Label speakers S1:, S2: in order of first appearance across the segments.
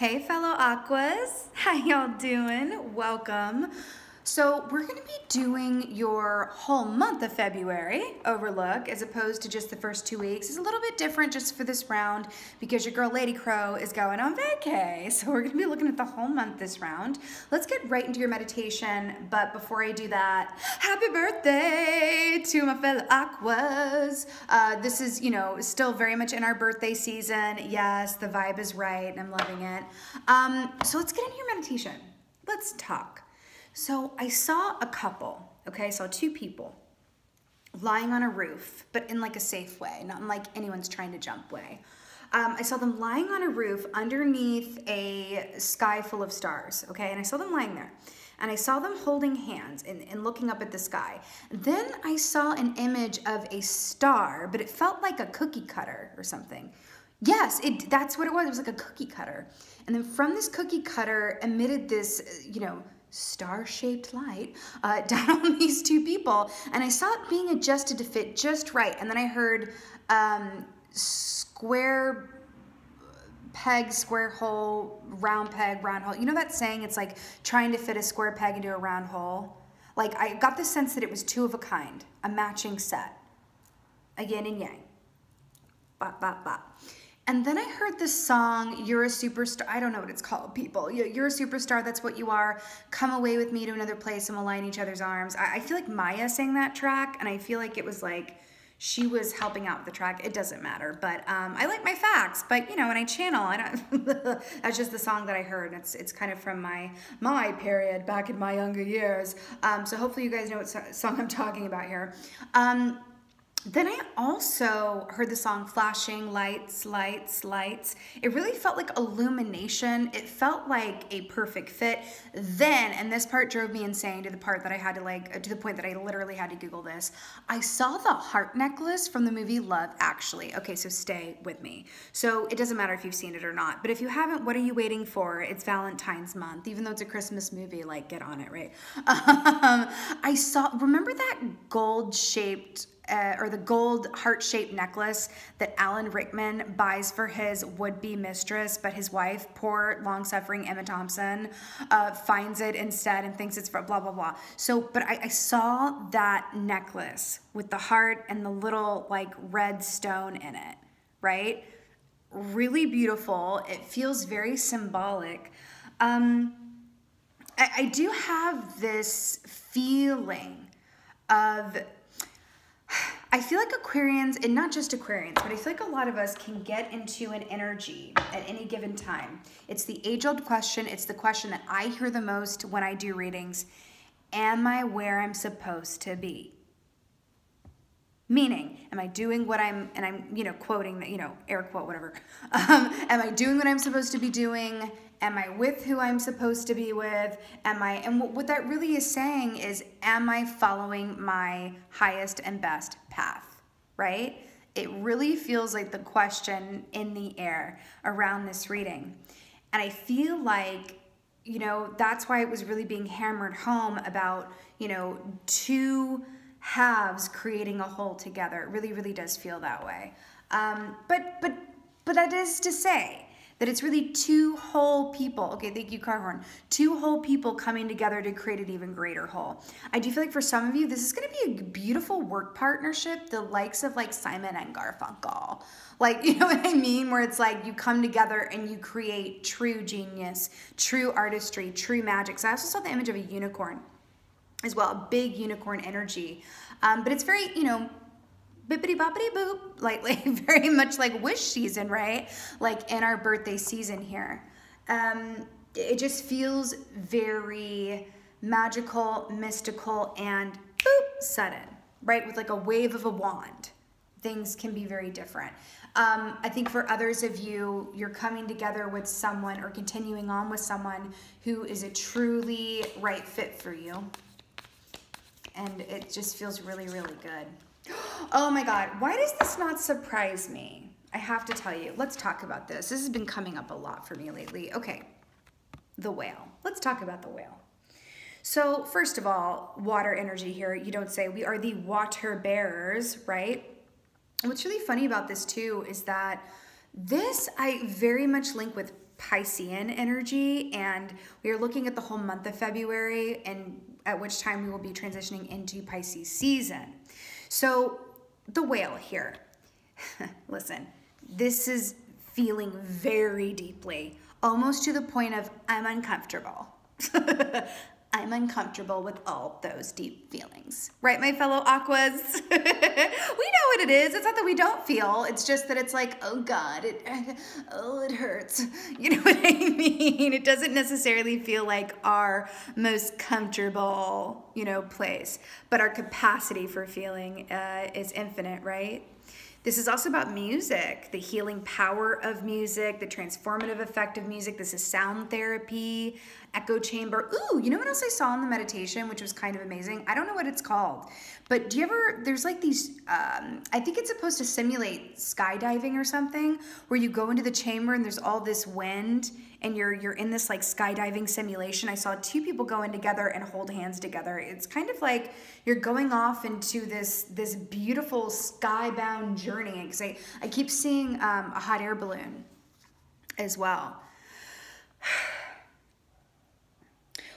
S1: Hey fellow Aquas, how y'all doing? Welcome. So we're going to be doing your whole month of February overlook as opposed to just the first 2 weeks. It's a little bit different just for this round because your girl Lady Crow is going on vacay. So we're going to be looking at the whole month this round. Let's get right into your meditation. But before I do that, happy birthday to my fellow Aquas. This is, still very much in our birthday season. Yes, the vibe is right and I'm loving it. So let's get into your meditation. Let's talk. So I saw a couple, okay? I saw two people lying on a roof, but in like a safe way, not in like anyone's trying to jump way. I saw them lying on a roof underneath a sky full of stars, okay? And I saw them lying there. And I saw them holding hands and looking up at the sky. Then I saw an image of a star, but it felt like a cookie cutter or something. Yes, that's what it was. It was like a cookie cutter. And then from this cookie cutter emitted this, star-shaped light down on these two people, and I saw it being adjusted to fit just right. And then I heard square peg, square hole, round peg, round hole. You know that saying, it's like trying to fit a square peg into a round hole? Like, I got the sense that it was two of a kind, a matching set, a yin and yang. Bop, bop, bop. And then I heard this song, You're a Superstar. I don't know what it's called, people. You're a superstar, that's what you are. Come away with me to another place and we'll lie in each other's arms. I feel like Maya sang that track, and I feel like it was like she was helping out with the track. It doesn't matter, but I like my facts. But, when I channel, I don't. That's just the song that I heard. It's kind of from my period back in my younger years. So hopefully you guys know what song I'm talking about here. Then I also heard the song Flashing Lights, Lights, Lights. It really felt like illumination. It felt like a perfect fit. Then, and this part drove me insane to the part that I had to to the point that I literally had to Google this. I saw the heart necklace from the movie Love Actually. Okay, so stay with me. So it doesn't matter if you've seen it or not, but if you haven't, what are you waiting for? It's Valentine's month. Even though it's a Christmas movie, like, get on it, right? Remember that gold-shaped or the gold heart-shaped necklace that Alan Rickman buys for his would-be mistress, but his wife, poor long-suffering Emma Thompson, finds it instead and thinks it's for blah, blah, blah. So, but I saw that necklace with the heart and the little like red stone in it, right? Really beautiful. It feels very symbolic. I do have this feeling of, I feel like Aquarians, and not just Aquarians, but I feel like a lot of us can get into an energy at any given time. It's the age-old question. It's the question that I hear the most when I do readings. Am I where I'm supposed to be? Meaning, am I doing what I'm quoting, air quote, whatever. Am I doing what I'm supposed to be doing? Am I with who I'm supposed to be with? And what that really is saying is, am I following my highest and best path, right? It really feels like the question in the air around this reading. And I feel like, that's why it was really being hammered home about, two halves creating a whole together. It really, really does feel that way. But that is to say that it's really two whole people. Okay, thank you, Carhorn. Two whole people coming together to create an even greater whole. I do feel like for some of you, this is going to be a beautiful work partnership, the likes of like Simon and Garfunkel. Like, you know what I mean? Where it's like you come together and you create true genius, true artistry, true magic. So I also saw the image of a unicorn as well, a big unicorn energy. But it's very, bippity boppity boop, like very much like wish season, right? Like in our birthday season here. It just feels very magical, mystical, and boop, sudden, right? With like a wave of a wand. Things can be very different. I think for others of you, you're coming together with someone or continuing on with someone who is a truly right fit for you. And it just feels really, really good. Oh my God, why does this not surprise me? I have to tell you, let's talk about this. This has been coming up a lot for me lately. Okay, the whale. Let's talk about the whale. So first of all, water energy here. You don't say we are the water bearers, right? What's really funny about this too is that this I very much link with Piscean energy, and we are looking at the whole month of February, and at which time we will be transitioning into Pisces season. So the whale here, listen, this is feeling very deeply, almost to the point of I'm uncomfortable. I'm uncomfortable with all those deep feelings. Right, my fellow Aquas? We know what it is. It's not that we don't feel. It's just that it's like, oh God, it hurts. You know what I mean? It doesn't necessarily feel like our most comfortable, place. But our capacity for feeling is infinite, right? This is also about music, the healing power of music, the transformative effect of music. This is sound therapy, echo chamber. Ooh, you know what else I saw in the meditation, which was kind of amazing? I don't know what it's called, but there's like these, I think it's supposed to simulate skydiving or something, where you go into the chamber and there's all this wind and you're in this like skydiving simulation. I saw two people go in together and hold hands together. It's kind of like you're going off into this beautiful skybound journey. Because I keep seeing a hot air balloon as well.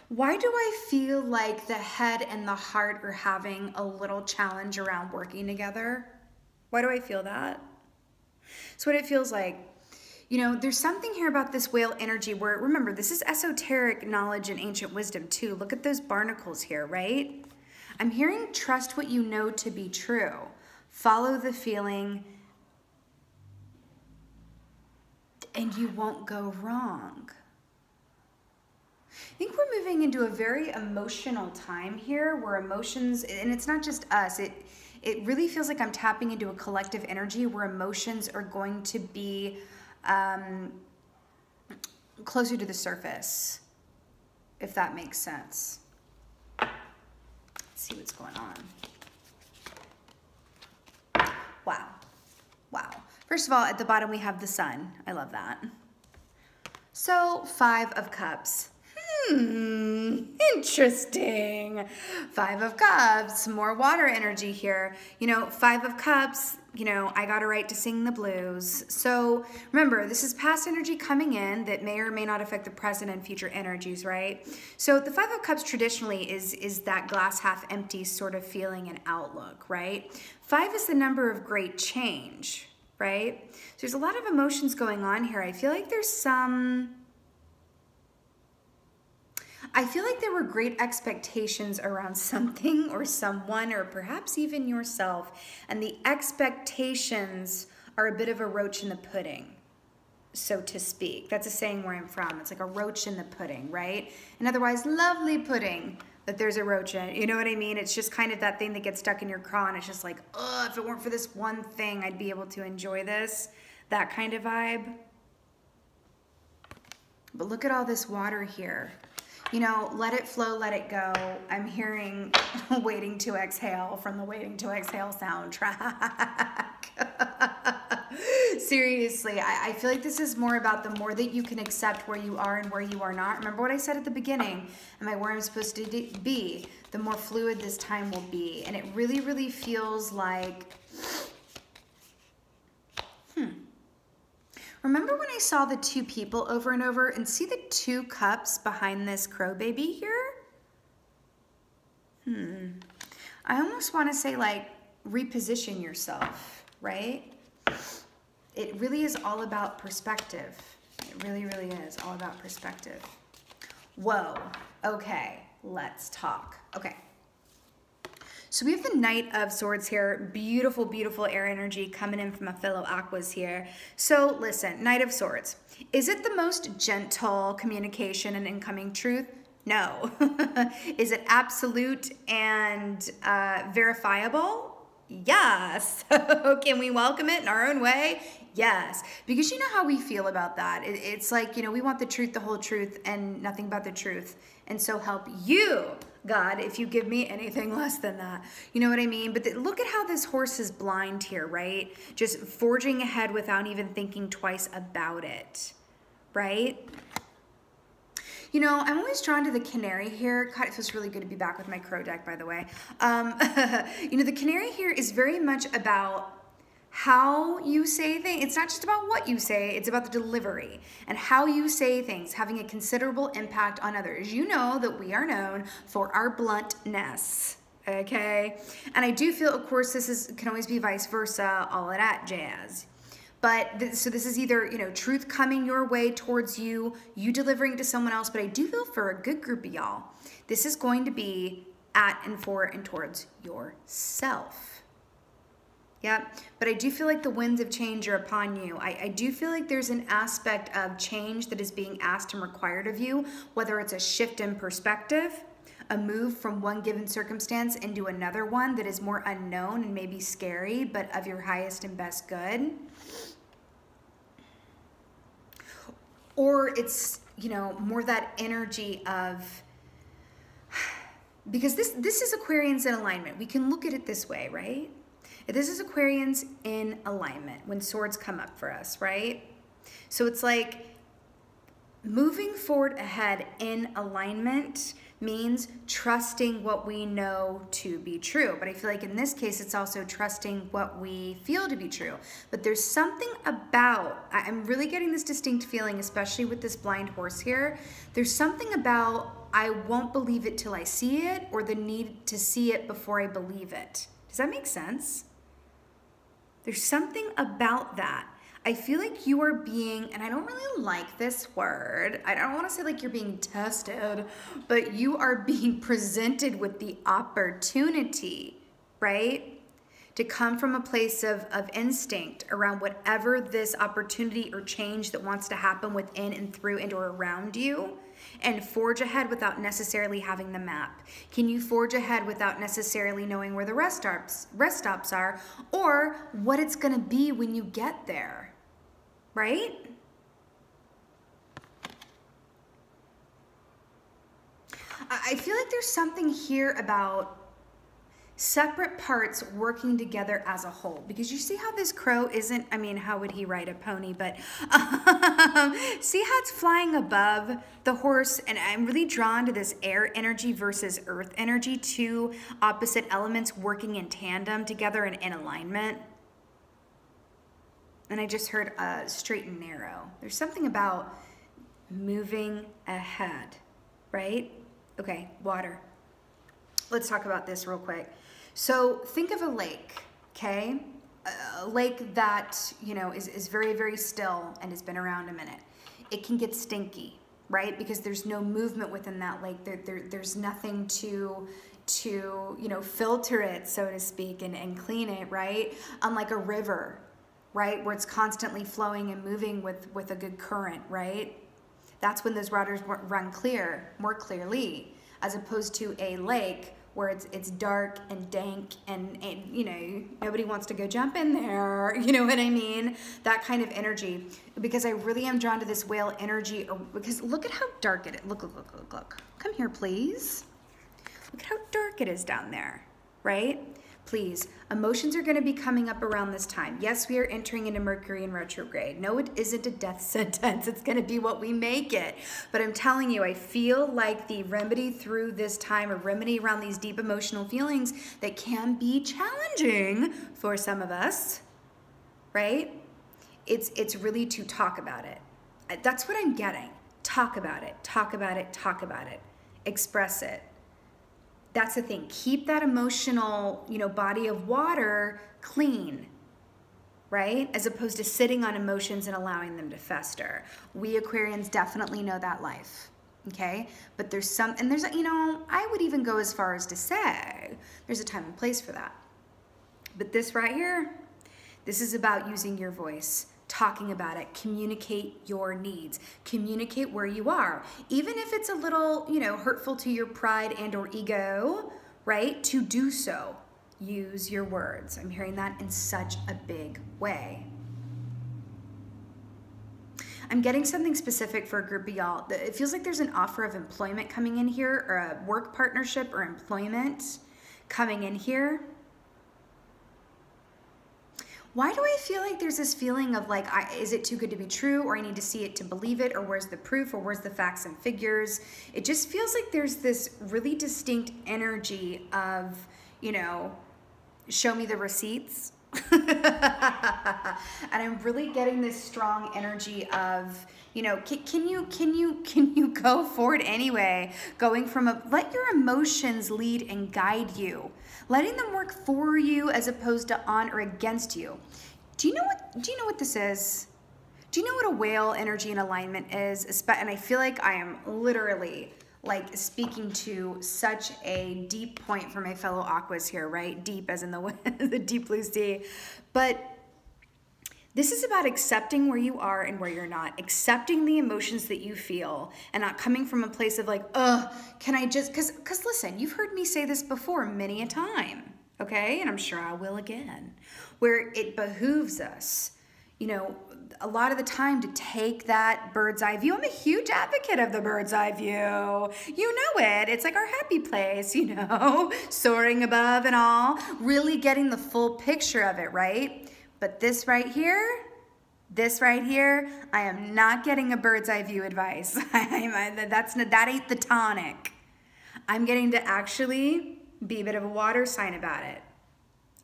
S1: Why do I feel like the head and the heart are having a little challenge around working together? Why do I feel that? It's what it feels like. There's something here about this whale energy where, remember, this is esoteric knowledge and ancient wisdom too. Look at those barnacles here, right? I'm hearing trust what you know to be true. Follow the feeling and you won't go wrong. I think we're moving into a very emotional time here where emotions, and it's not just us, it really feels like I'm tapping into a collective energy where emotions are going to be closer to the surface, if that makes sense. Let's see what's going on. Wow. First of all, at the bottom we have the sun. I love that. So, 5 of Cups. Interesting. 5 of Cups, more water energy here. 5 of Cups, I got a right to sing the blues. So remember, this is past energy coming in that may or may not affect the present and future energies, right? So the 5 of Cups traditionally is that glass half empty sort of feeling and outlook, right? 5 is the number of great change, right? So there's a lot of emotions going on here. I feel like there were great expectations around something or someone or perhaps even yourself, and the expectations are a bit of a roach in the pudding, so to speak. That's a saying where I'm from. It's like a roach in the pudding, right? And otherwise, lovely pudding, but there's a roach in it. You know what I mean? It's just kind of that thing that gets stuck in your craw, and it's just like, oh, if it weren't for this one thing, I'd be able to enjoy this. That kind of vibe. But look at all this water here. Let it flow, let it go. I'm hearing Waiting to Exhale from the Waiting to Exhale soundtrack. Seriously, I feel like this is more about the more that you can accept where you are and where you are not. Remember what I said at the beginning? Am I where I'm supposed to be? The more fluid this time will be. And it really, really feels like, Remember when I saw the 2 people over and over, and see the 2 cups behind this crow baby here? I almost want to say like reposition yourself, right? It really is all about perspective. It really, really is all about perspective. Whoa, okay, let's talk. Okay. So we have the Knight of Swords here. Beautiful, beautiful air energy coming in from a fellow Aquas here. So listen, Knight of Swords. Is it the most gentle communication and incoming truth? No. Is it absolute and verifiable? Yes. Can we welcome it in our own way? Yes. Because you know how we feel about that. It's like, we want the truth, the whole truth, and nothing but the truth. And so help you, God, if you give me anything less than that. You know what I mean? But look at how this horse is blind here, right? Just forging ahead without even thinking twice about it, right? I'm always drawn to the canary here. God, it feels really good to be back with my crow deck, by the way. The canary here is very much about how you say things. It's not just about what you say, it's about the delivery and how you say things having a considerable impact on others. You know that we are known for our bluntness, okay? And I do feel, of course, can always be vice versa, all of that jazz. But so this is either, you know, truth coming your way towards you, you delivering to someone else, but I do feel for a good group of y'all, this is going to be at and for and towards yourself. Yep, but I do feel like the winds of change are upon you. I do feel like there's an aspect of change that is being asked and required of you, whether it's a shift in perspective, a move from one given circumstance into another one that is more unknown and maybe scary, but of your highest and best good. Or it's, you know, more that energy of, because this is Aquarians in alignment. We can look at it this way, right? This is Aquarians in alignment when swords come up for us, right? So it's like moving forward ahead in alignment means trusting what we know to be true. But I feel like in this case, it's also trusting what we feel to be true. But there's something about, I'm really getting this distinct feeling, especially with this blind horse here. There's something about, I won't believe it till I see it, or the need to see it before I believe it. Does that make sense? There's something about that. I feel like you are being, and I don't really like this word, I don't want to say like you're being tested, but you are being presented with the opportunity, right? To come from a place of instinct around whatever this opportunity or change that wants to happen within and through and or around you, and forge ahead without necessarily having the map. Can you forge ahead without necessarily knowing where the rest stops are, or what it's gonna be when you get there, right? I feel like there's something here about separate parts working together as a whole, because you see how this crow isn't, I mean, how would he ride a pony, but see how it's flying above the horse, and I'm really drawn to this air energy versus earth energy, two opposite elements working in tandem together and in alignment. And I just heard straight and narrow. There's something about moving ahead, right? Okay, water. Let's talk about this real quick. So think of a lake, okay? A lake that, you know, is very, very still and has been around a minute. It can get stinky, right? Because there's no movement within that lake. There's nothing to you know, filter it, so to speak, and clean it, right? Unlike a river, right? Where it's constantly flowing and moving with a good current, right? That's when those waters run more clearly, as opposed to a lake where it's dark and dank and you know, nobody wants to go jump in there, you know what I mean? That kind of energy. Because I really am drawn to this whale energy, because look at how dark it is. Look. Come here, please. Look at how dark it is down there, right? Please, emotions are going to be coming up around this time. Yes, we are entering into Mercury in retrograde. No, it isn't a death sentence. It's going to be what we make it. But I'm telling you, I feel like the remedy through this time, a remedy around these deep emotional feelings that can be challenging for some of us, right? It's really to talk about it. That's what I'm getting. Talk about it. Talk about it. Talk about it. Express it. That's the thing. Keep that emotional, you know, body of water clean, right? As opposed to sitting on emotions and allowing them to fester. We Aquarians definitely know that life, okay? But there's you know, I would even go as far as to say there's a time and place for that. But this right here, this is about using your voice, talking about it, communicate your needs, communicate where you are. Even if it's a little, you know, hurtful to your pride and or ego, right? To do so, use your words. I'm hearing that in such a big way. I'm getting something specific for a group of y'all. It feels like there's an offer of employment coming in here, or a work partnership or employment coming in here. Why do I feel like there's this feeling of like, is it too good to be true, or I need to see it to believe it, or where's the proof, or where's the facts and figures? It just feels like there's this really distinct energy of, you know, show me the receipts, And I'm really getting this strong energy of, you know, can you go forward anyway? Going from let your emotions lead and guide you, letting them work for you as opposed to on or against you. Do you know what this is? Do you know what a whale energy and alignment is? And I feel like I am literally like speaking to such a deep point for my fellow aquas here, right? Deep as in the deep blue sea. But this is about accepting where you are and where you're not, accepting the emotions that you feel and not coming from a place of like, can I just, because listen, you've heard me say this before many a time, okay? And I'm sure I will again, where it behooves us, you know, a lot of the time to take that bird's eye view. I'm a huge advocate of the bird's eye view. You know it. It's like our happy place, you know, soaring above and all, really getting the full picture of it, right? But this right here, I am not getting a bird's eye view advice. That ain't the tonic. I'm getting to actually be a bit of a water sign about it.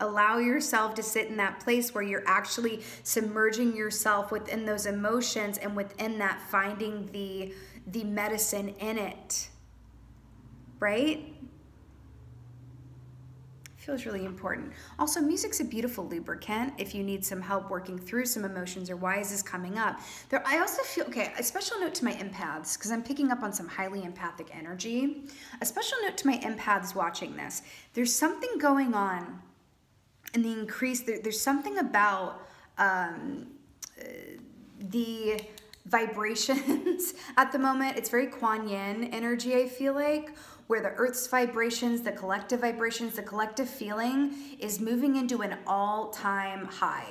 S1: Allow yourself to sit in that place where you're actually submerging yourself within those emotions and within that finding the medicine in it, right? Feels really important. Also, music's a beautiful lubricant if you need some help working through some emotions or why is this coming up. I also feel, okay, a special note to my empaths, because I'm picking up on some highly empathic energy. A special note to my empaths watching this. There's something going on in the increase, there's something about the vibrations at the moment. It's very Kuan Yin energy, I feel like, where the earth's vibrations, the collective feeling is moving into an all-time high,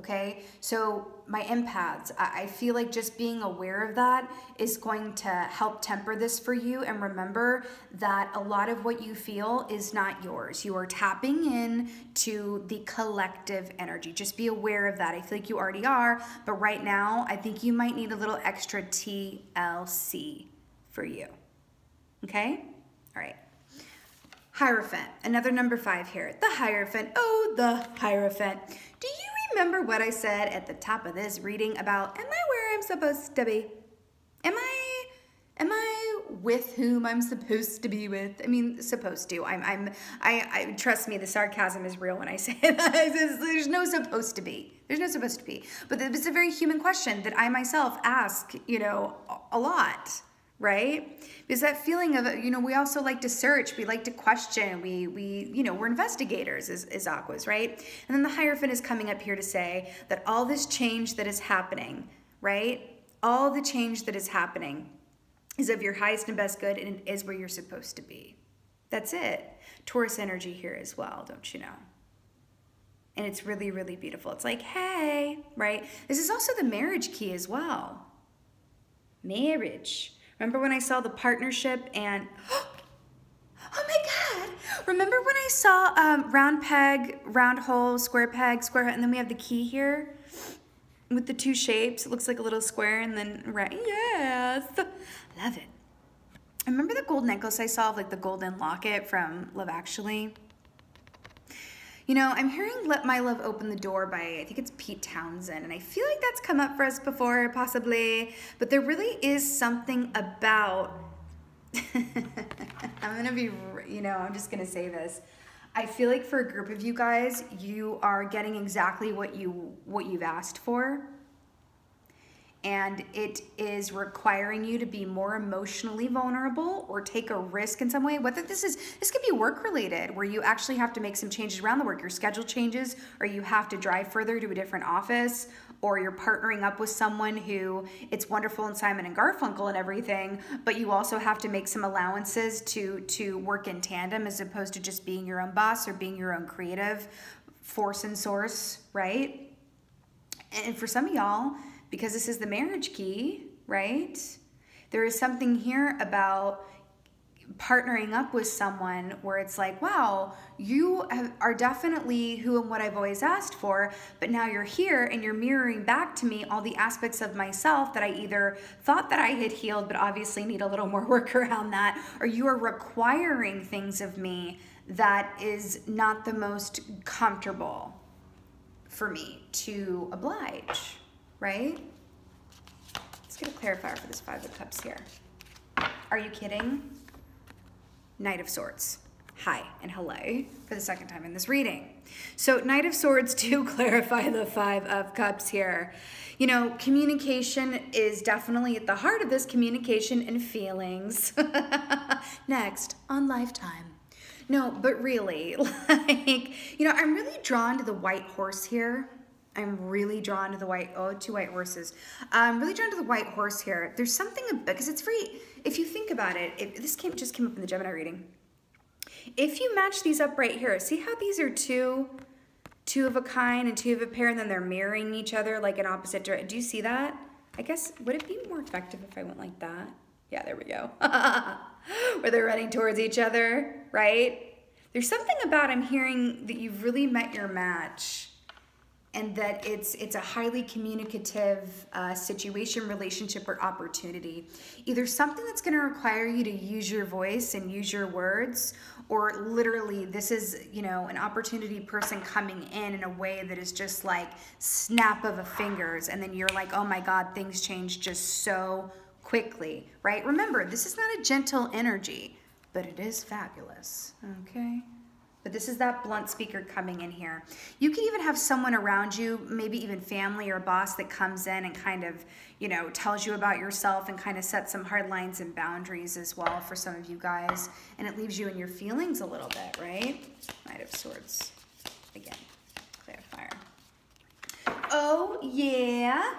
S1: okay? So my empaths, I feel like just being aware of that is going to help temper this for you. And remember that a lot of what you feel is not yours. You are tapping in to the collective energy. Just be aware of that. I feel like you already are, but right now, I think you might need a little extra TLC for you, okay? All right. Hierophant, another number 5 here. The Hierophant, oh, the Hierophant. Do you remember what I said at the top of this reading about, am I where I'm supposed to be? Am I with whom I'm supposed to be with? I mean, supposed to. I trust me, the sarcasm is real when I say that. There's no supposed to be. There's no supposed to be. But it's a very human question that I myself ask, you know, a lot. Right? Because that feeling of, you know, we also like to search, we like to question, we you know, we're investigators as aquas, right? And then the Hierophant is coming up here to say that all this change that is happening, right? All the change that is happening is of your highest and best good, and it is where you're supposed to be. That's it. Taurus energy here as well, don't you know? And it's really, really beautiful. It's like, hey, right? This is also the marriage key as well. Marriage. Remember when I saw the partnership and, oh my God. Remember when I saw round peg, round hole, square peg, square hole, and then we have the key here with the 2 shapes. It looks like a little square and then, right, yes. Love it. Remember the gold necklace I saw of like the golden locket from Love Actually? You know, I'm hearing Let My Love Open the Door by, I think it's Pete Townsend, and I feel like that's come up for us before, possibly, but there really is something about, I'm gonna be, you know, I'm just gonna say this. I feel like for a group of you guys, you are getting exactly what you've asked for. And it is requiring you to be more emotionally vulnerable or take a risk in some way. Whether this could be work related, where you actually have to make some changes around the work. Your schedule changes, or you have to drive further to a different office, or you're partnering up with someone who, it's wonderful in Simon and Garfunkel and everything, but you also have to make some allowances to work in tandem as opposed to just being your own boss or being your own creative force and source, right? And for some of y'all, because this is the marriage key, right? There is something here about partnering up with someone where it's like, wow, you are definitely who and what I've always asked for, but now you're here and you're mirroring back to me all the aspects of myself that I either thought that I had healed, but obviously need a little more work around that, or you are requiring things of me that is not the most comfortable, for me to oblige, right? Let's get a clarifier for this Five of Cups here. Are you kidding? Knight of Swords. Hi and hello for the second time in this reading. So Knight of Swords to clarify the Five of Cups here. You know, communication is definitely at the heart of this, communication and feelings. Next on Lifetime. No, but really, like, you know, I'm really drawn to the white horse here. I'm really drawn to the two white horses. I'm really drawn to the white horse here. There's something, because it's free. If you think about it, this just came up in the Gemini reading. If you match these up right here, see how these are two of a kind and two of a pair, and then they're mirroring each other like an opposite direction. Do you see that? I guess, would it be more effective if I went like that? Yeah, there we go. Where they're running towards each other, right? There's something about, I'm hearing that you've really met your match, and that it's a highly communicative situation, relationship, or opportunity. Either something that's gonna require you to use your voice and use your words, or literally this is, you know, an opportunity person coming in a way that is just like snap of a fingers, and then you're like, oh my God, things change just so quickly, right? Remember, this is not a gentle energy, but it is fabulous, okay? But this is that blunt speaker coming in here. You can even have someone around you, maybe even family or boss, that comes in and kind of, you know, tells you about yourself and kind of sets some hard lines and boundaries as well for some of you guys. And it leaves you in your feelings a little bit, right? Knight of Swords. Again, clarifier. Oh, yeah.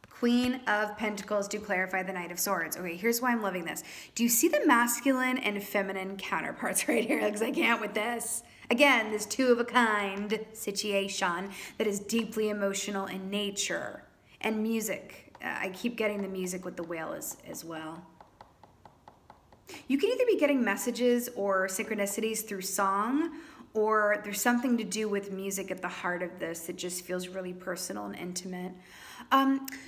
S1: Queen of Pentacles to clarify the Knight of Swords. Okay, here's why I'm loving this. Do you see the masculine and feminine counterparts right here? Because I can't with this. Again, this two of a kind situation that is deeply emotional in nature. And music. I keep getting the music with the whale as well. You can either be getting messages or synchronicities through song, or there's something to do with music at the heart of this that just feels really personal and intimate.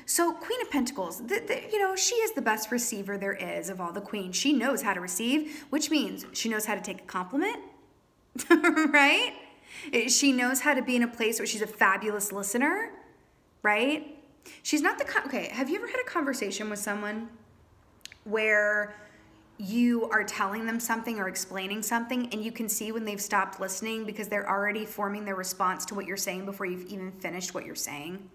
S1: So Queen of Pentacles, you know, she is the best receiver there is of all the queens. She knows how to receive, which means she knows how to take a compliment, right? She knows how to be in a place where she's a fabulous listener, right? She's not okay, have you ever had a conversation with someone where you are telling them something or explaining something and you can see when they've stopped listening because they're already forming their response to what you're saying before you've even finished what you're saying?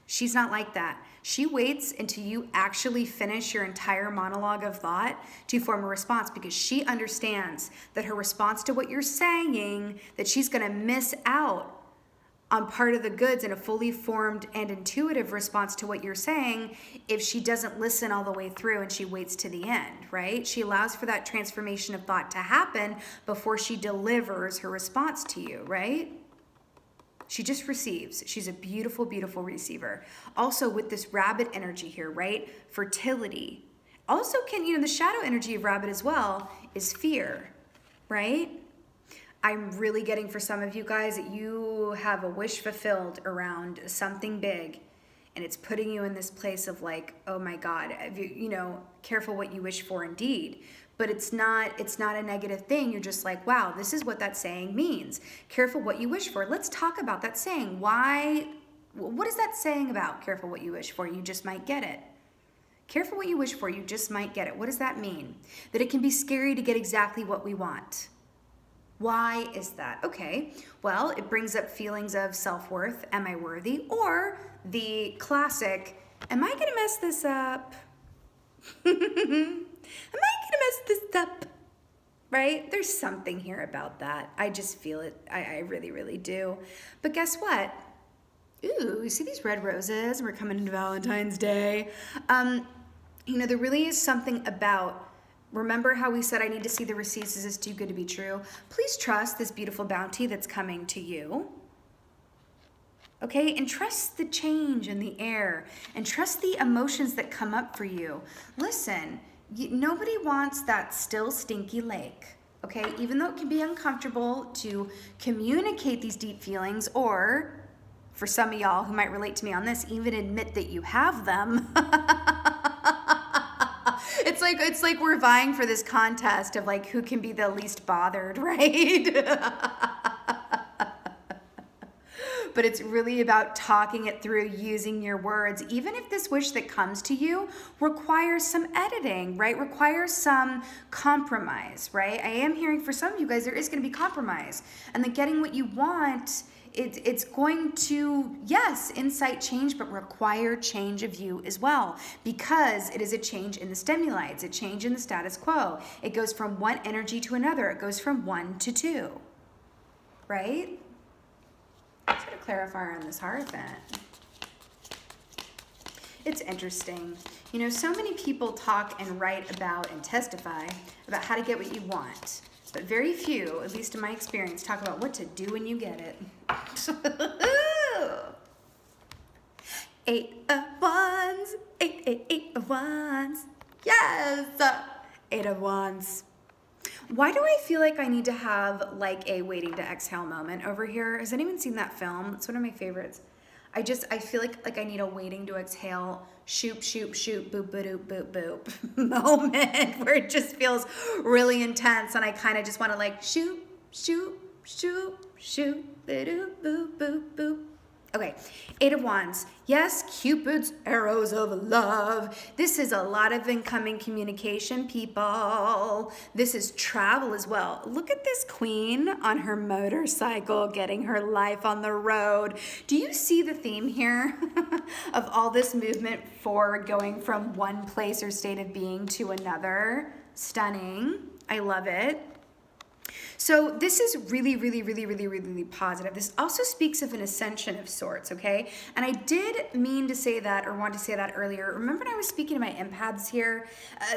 S1: She's not like that. She waits until you actually finish your entire monologue of thought to form a response, because she understands that her response to what you're saying, that she's gonna miss out on part of the goods in a fully formed and intuitive response to what you're saying if she doesn't listen all the way through and she waits to the end, right? She allows for that transformation of thought to happen before she delivers her response to you, right? She just receives. She's a beautiful, beautiful receiver. Also with this rabbit energy here, right? Fertility. Also can, you know, the shadow energy of rabbit as well is fear, right? I'm really getting for some of you guys that you have a wish fulfilled around something big, and it's putting you in this place of like, oh my God, you know, careful what you wish for indeed. But it's not a negative thing. You're just like, wow, this is what that saying means. Careful what you wish for. Let's talk about that saying. What is that saying about? Careful what you wish for, you just might get it. Careful what you wish for, you just might get it. What does that mean? That it can be scary to get exactly what we want. Why is that? Okay, well, it brings up feelings of self-worth. Am I worthy? Or the classic, am I gonna mess this up? Am I gonna mess this up? Right? There's something here about that. I just feel it. I really, really do. But guess what? Ooh, you see these red roses? We're coming into Valentine's Day. You know, there really is something about, remember how we said I need to see the receipts? Is this too good to be true? Please trust this beautiful bounty that's coming to you. Okay, and trust the change in the air, and trust the emotions that come up for you. Listen, nobody wants that still stinky lake, okay? Even though it can be uncomfortable to communicate these deep feelings, or for some of y'all who might relate to me on this, even admit that you have them. It's like we're vying for this contest of like who can be the least bothered, right? but it's really about talking it through, using your words, even if this wish that comes to you requires some editing, right? Requires some compromise, right? I am hearing for some of you guys, there is going to be compromise, and then getting what you want, it's going to, yes, incite change, but require change of you as well, because it is a change in the stimuli. It's a change in the status quo. It goes from one energy to another. It goes from 1 to 2, right? Let's get a clarifier on this Hierophant. It's interesting. You know, so many people talk and write about and testify about how to get what you want. But very few, at least in my experience, talk about what to do when you get it. 8 of Wands, 8 of Wands, yes! 8 of Wands. Why do I feel like I need to have like a waiting to exhale moment over here? Has anyone seen that film? It's one of my favorites. I feel like I need a waiting to exhale, shoop, shoop, shoop, boop, boop, boop, boop, boop moment where it just feels really intense, and I kind of just want to like shoop, shoop, shoop, shoop, boop, boop, boop, boop. Okay, 8 of Wands. Yes, Cupid's arrows of love. This is a lot of incoming communication, people. This is travel as well. Look at this queen on her motorcycle getting her life on the road. Do you see the theme here of all this movement forward, going from one place or state of being to another? Stunning. I love it. So this is really, really, really, really, really, really positive. This also speaks of an ascension of sorts, okay? And I did mean to say that, or want to say that earlier. Remember when I was speaking to my empaths here?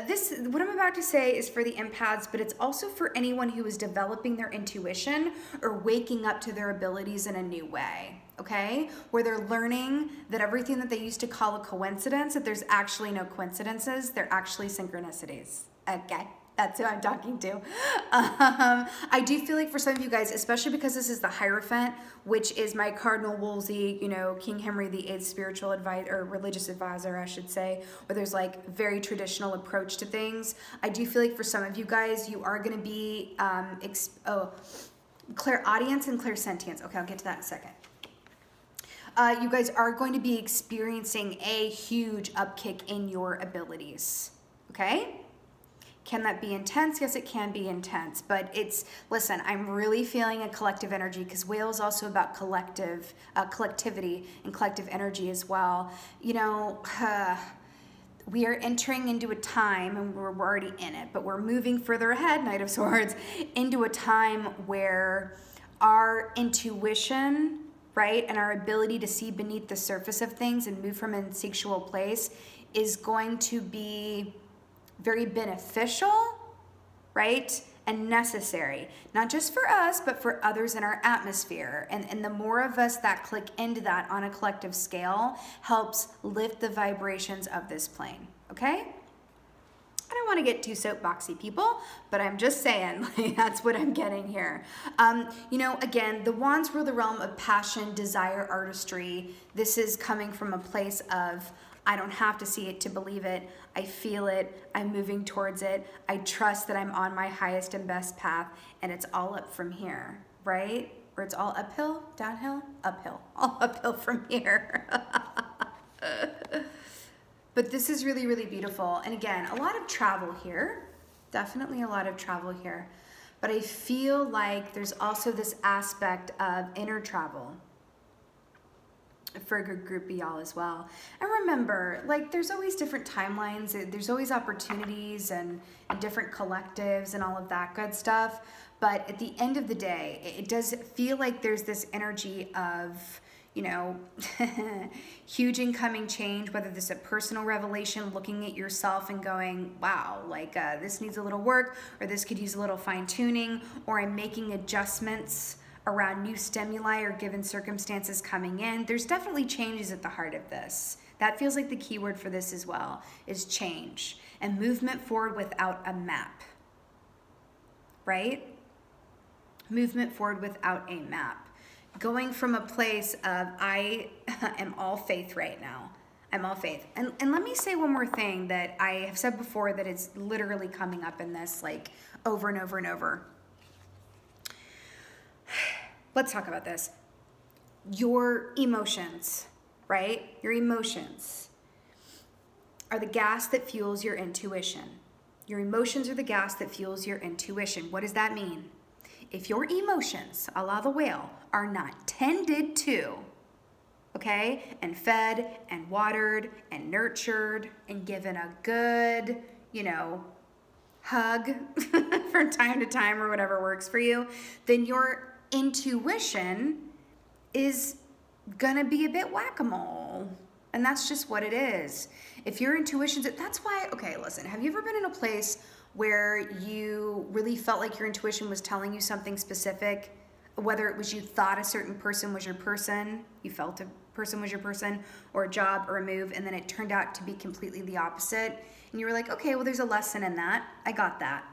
S1: What I'm about to say is for the empaths, but it's also for anyone who is developing their intuition or waking up to their abilities in a new way. Okay, where they're learning that everything that they used to call a coincidence, that there's actually no coincidences, they're actually synchronicities. Okay. That's who I'm talking to. I do feel like for some of you guys, especially because this is the Hierophant, which is my Cardinal Wolsey, you know, King Henry VIII spiritual advisor, or religious advisor, I should say, where there's like very traditional approach to things. I do feel like for some of you guys, you are going to be clairaudience and clairsentience. Okay, I'll get to that in a second. You guys are going to be experiencing a huge upkick in your abilities. Okay? Can that be intense? Yes, it can be intense, but it's, listen, I'm really feeling a collective energy, because whale is also about collectivity and collective energy as well. You know, we are entering into a time, and we're already in it, but we're moving further ahead, Knight of Swords, into a time where our intuition, right, and our ability to see beneath the surface of things and move from an instinctual place is going to be very beneficial, right, and necessary, not just for us, but for others in our atmosphere. And the more of us that click into that on a collective scale helps lift the vibrations of this plane, okay? I don't want to get too soapboxy, people, but I'm just saying, like, that's what I'm getting here. You know, again, the Wands rule the realm of passion, desire, artistry. This is coming from a place of, I don't have to see it to believe it. I feel it. I'm moving towards it. I trust that I'm on my highest and best path, and it's all up from here, right? Or it's all uphill, downhill, uphill, all uphill from here. But this is really, really beautiful. And again, a lot of travel here, definitely a lot of travel here. But I feel like there's also this aspect of inner travel for a good group of y'all as well. And remember, like, there's always different timelines, there's always opportunities and different collectives and all of that good stuff. But at the end of the day, it does feel like there's this energy of, you know, huge incoming change, whether this is a personal revelation, looking at yourself and going, wow, like this needs a little work, or this could use a little fine tuning, or I'm making adjustments around new stimuli or given circumstances coming in. There's definitely changes at the heart of this. That feels like the key word for this as well, is change and movement forward without a map, right? Movement forward without a map. Going from a place of, I am all faith right now. I'm all faith. And let me say one more thing that I have said before that is literally coming up in this, like, over and over and over. Let's talk about this. your emotions, right? Your emotions are the gas that fuels your intuition. Your emotions are the gas that fuels your intuition. What does that mean? If your emotions, a la the whale, are not tended to, okay, and fed and watered and nurtured and given a good, hug from time to time or whatever works for you, then your intuition is gonna be a bit whack-a-mole. And that's just what it is. If your intuition's, that's why, okay, listen, have you ever been in a place where you really felt like your intuition was telling you something specific? Whether it was you thought a certain person was your person, you felt a person was your person, or a job or a move, and then it turned out to be completely the opposite. And you were like, okay, well, there's a lesson in that. I got that.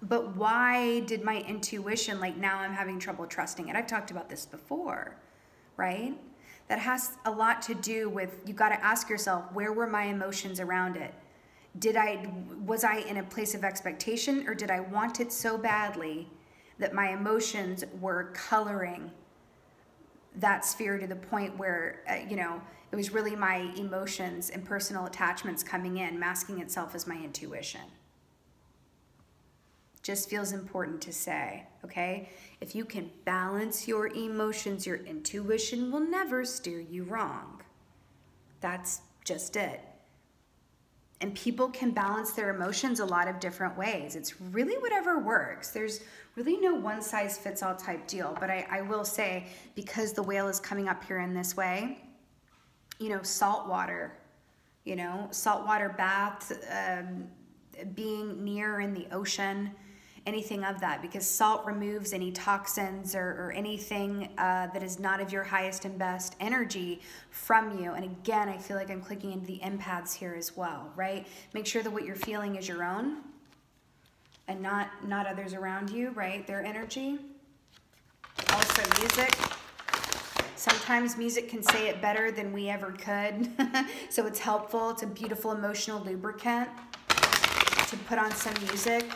S1: But why did my intuition, like now I'm having trouble trusting it? I've talked about this before, right? That has a lot to do with, you got to ask yourself, where were my emotions around it? Was I in a place of expectation, or did I want it so badly that my emotions were coloring that sphere to the point where, it was really my emotions and personal attachments coming in, masking itself as my intuition? Just feels important to say, okay? If you can balance your emotions, your intuition will never steer you wrong. That's just it. And people can balance their emotions a lot of different ways. It's really whatever works. There's really no one size fits all type deal. But I will say, because the whale is coming up here in this way, salt water baths, being near in the ocean, anything of that, because salt removes any toxins or anything that is not of your highest and best energy from you. And again, I feel like I'm clicking into the empaths here as well, right? Make sure that what you're feeling is your own and not others around you, right? Their energy. Also music. Sometimes music can say it better than we ever could. So it's helpful. It's a beautiful emotional lubricant to put on some music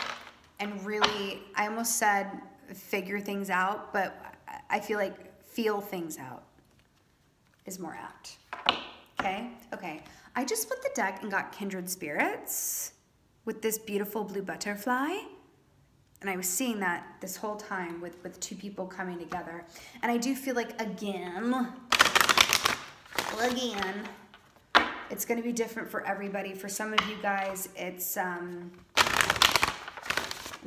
S1: and really, I almost said figure things out, but I feel like feel things out is more apt. Okay. I just put the deck and got Kindred Spirits with this beautiful blue butterfly. And I was seeing that this whole time with two people coming together. And I do feel like, again, it's going to be different for everybody. For some of you guys, it's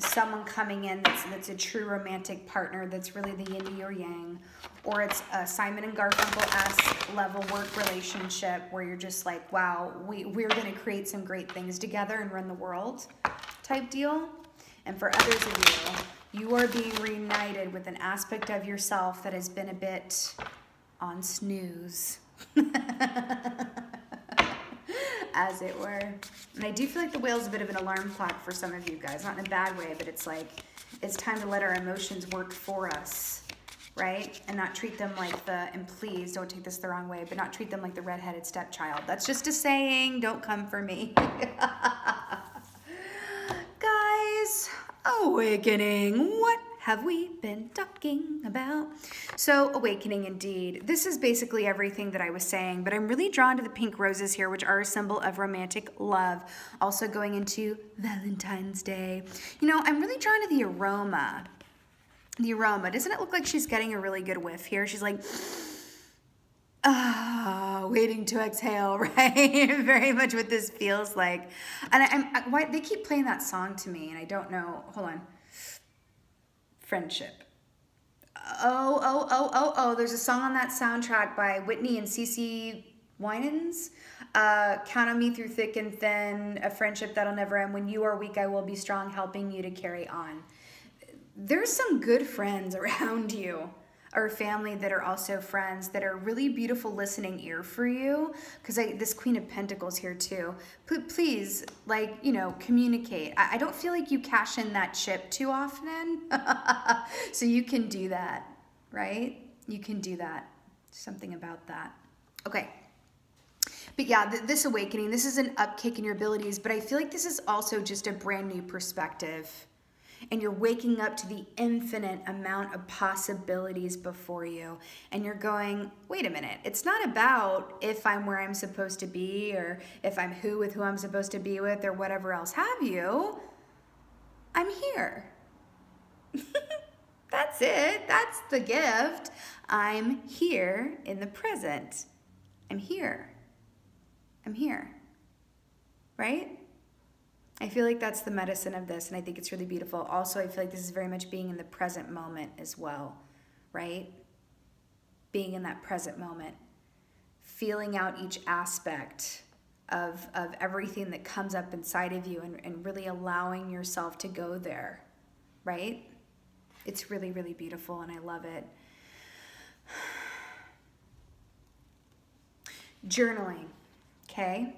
S1: someone coming in that's a true romantic partner that's really the yin to your yang. Or it's a Simon and Garfunkel-esque level work relationship where you're just like, wow, we're going to create some great things together and run the world type deal. And for others of you are being reunited with an aspect of yourself that has been a bit on snooze, as it were. And I do feel like the whale's a bit of an alarm clock for some of you guys, not in a bad way, but it's like, it's time to let our emotions work for us, right? And not treat them like and please don't take this the wrong way, but not treat them like the redheaded stepchild. That's just a saying, don't come for me. Guys, awakening, what have we been talking about? So awakening indeed. This is basically everything that I was saying, but I'm really drawn to the pink roses here, which are a symbol of romantic love. Also going into Valentine's Day. I'm really drawn to the aroma. The aroma. Doesn't it look like she's getting a really good whiff here? She's like, waiting to exhale, right? Very much what this feels like. And why they keep playing that song to me, and I don't know. Hold on. Friendship. Oh. There's a song on that soundtrack by Whitney and CeCe Winans. Count on me through thick and thin, a friendship that'll never end. When you are weak, I will be strong, helping you to carry on. There's some good friends around you, or family that are also friends that are really beautiful listening ear for you, because this Queen of Pentacles here too. Please, communicate. I don't feel like you cash in that chip too often. So you can do that, right? You can do that. Something about that. Okay. But yeah, this awakening, this is an upkick in your abilities, but I feel like this is also just a brand new perspective. and you're waking up to the infinite amount of possibilities before you, and you're going, wait a minute, it's not about if I'm where I'm supposed to be, or if I'm with who I'm supposed to be with, or whatever else have you. I'm here. That's it. That's the gift. I'm here in the present. I'm here. I'm here. Right? I feel like that's the medicine of this, and I think it's really beautiful. Also, I feel like this is very much being in the present moment as well, right? Being in that present moment. Feeling out each aspect of everything that comes up inside of you, and really allowing yourself to go there, right? It's really, really beautiful, and I love it. Journaling, okay?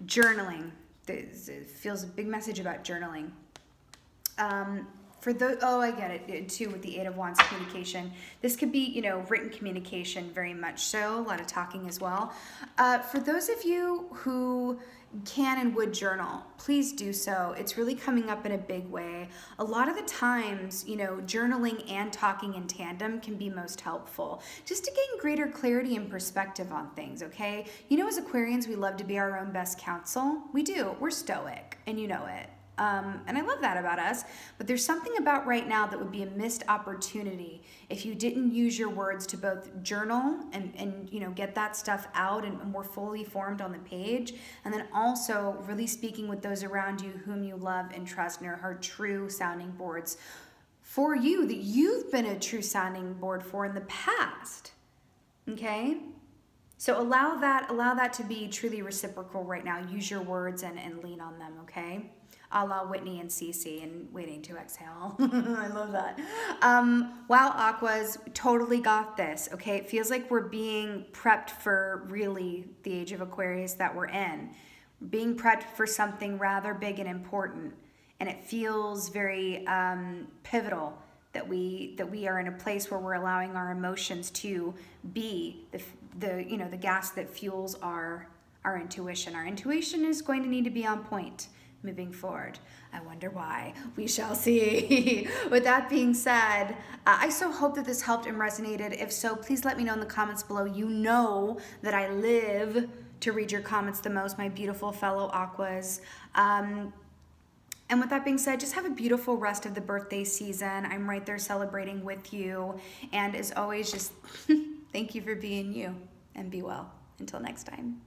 S1: Journaling. It feels a big message about journaling. For those, oh, I get it too with the Eight of Wands communication. This could be, you know, written communication, very much so, a lot of talking as well. For those of you who can and would journal, please do so. It's really coming up in a big way. A lot of the times, you know, journaling and talking in tandem can be most helpful, just to gain greater clarity and perspective on things, okay? You know, as Aquarians, we love to be our own best counsel. We do. We're stoic, and you know it. And I love that about us, but there's something about right now that would be a missed opportunity if you didn't use your words to both journal and you know, get that stuff out and more fully formed on the page, and then also really speaking with those around you whom you love and trust and are true sounding boards for you, that you've been a true sounding board for in the past, okay? So allow that to be truly reciprocal right now. Use your words and lean on them, okay? A la Whitney and Cece and Waiting to Exhale. I love that. Wow, Aquas, totally got this, okay? It feels like we're being prepped for really the age of Aquarius that we're in. Being prepped for something rather big and important. And it feels very pivotal that we are in a place where we're allowing our emotions to be the gas that fuels our intuition. Our intuition is going to need to be on point moving forward. I wonder why. We shall see. With that being said, I so hope that this helped and resonated. If so, please let me know in the comments below. You know that I live to read your comments the most, my beautiful fellow Aquas. And with that being said, just have a beautiful rest of the birthday season. I'm right there celebrating with you. And as always, just thank you for being you, and be well. Until next time.